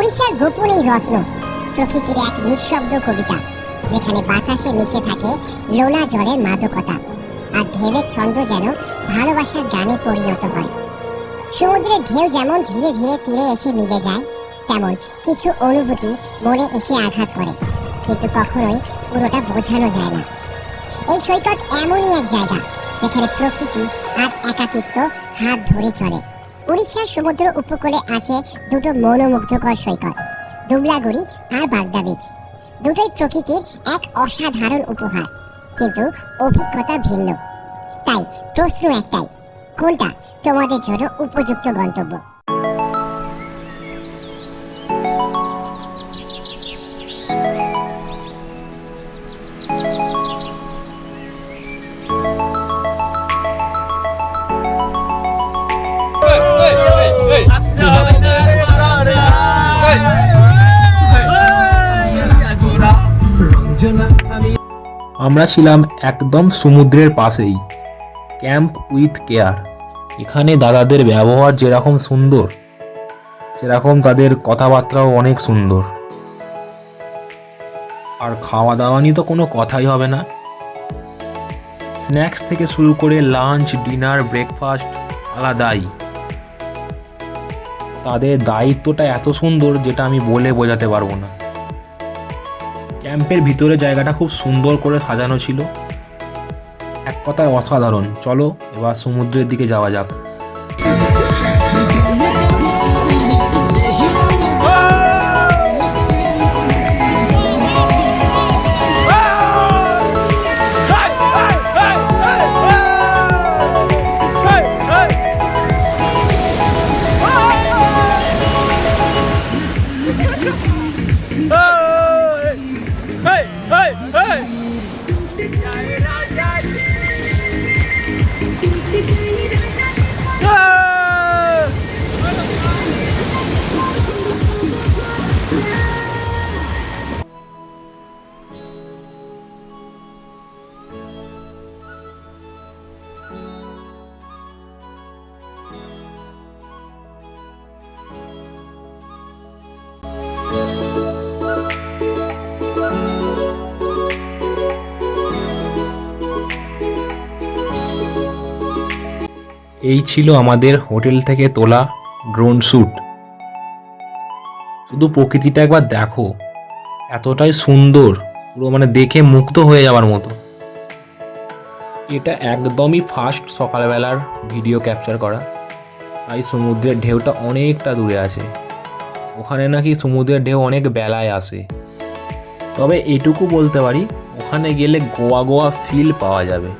উড়িষ্যার গোপন এই রত্ন প্রকৃতির এক নিঃশব্দ কবিতা, যেখানে বাতাসে মিশে থাকে লোনা জলের মাদকতা আর ঢেউয়ের ছন্দ যেন ভালোবাসার গানে পরিণত হয়। সমুদ্রের ঢেউ যেমন ধীরে ধীরে তীরে এসে মিলে যায়, তেমন কিছু অনুভূতি মনে এসে আঘাত করে, কিন্তু কখনোই পুরোটা বোঝানো যায় না। এই সৈকত এমনই এক জায়গা যেখানে প্রকৃতি আর একাকিত্ব হাত ধরে চলে। উড়িষ্যার সমুদ্র উপকূলে আছে দুটো মনোমুগ্ধকর সৈকত, দুবলাগুড়ি আর বাগদা বিচ। দুটোই প্রকৃতির এক অসাধারণ উপহার, কিন্তু অভিজ্ঞতা ভিন্ন। তাই প্রশ্ন একটাই, কোনটা তোমাদের জন্য উপযুক্ত গন্তব্য? আমরা ছিলাম একদম সমুদ্রের পাশেই, ক্যাম্প উইথ কেয়ার। এখানে দাদাদের ব্যবহার যেরকম সুন্দর, সেরকম তাদের কথাবার্তাও অনেক সুন্দর। আর খাওয়া দাওয়া নিয়ে তো কোনো কথাই হবে না। স্ন্যাক্স থেকে শুরু করে লাঞ্চ, ডিনার, ব্রেকফাস্ট আলাদাই। তাদের দায়িত্বটা এত সুন্দর যেটা আমি বলে বোঝাতে পারবো না। ক্যাম্পের ভিতরে জায়গাটা খুব সুন্দর করে সাজানো ছিল, এক কথায় অসাধারণ। চলো এবার সমুদ্রের দিকে যাওয়া যাক। এই ছিল আমাদের হোটেল থেকে তোলা ড্রোন শ্যুট। শুধু প্রকৃতিটা একবার দেখো, এতটাই সুন্দর, পুরো মানে দেখে মুগ্ধ হয়ে যাওয়ার মতো। এটা একদমই ফার্স্ট সকালবেলার ভিডিও ক্যাপচার করা, তাই সমুদ্রের ঢেউটা অনেকটা দূরে আছে। ওখানে নাকি সমুদ্রের ঢেউ অনেক বেলায় আসে। তবে এটুকু বলতে পারি, ওখানে গেলে গোয়া গোয়া ফিল পাওয়া যাবে।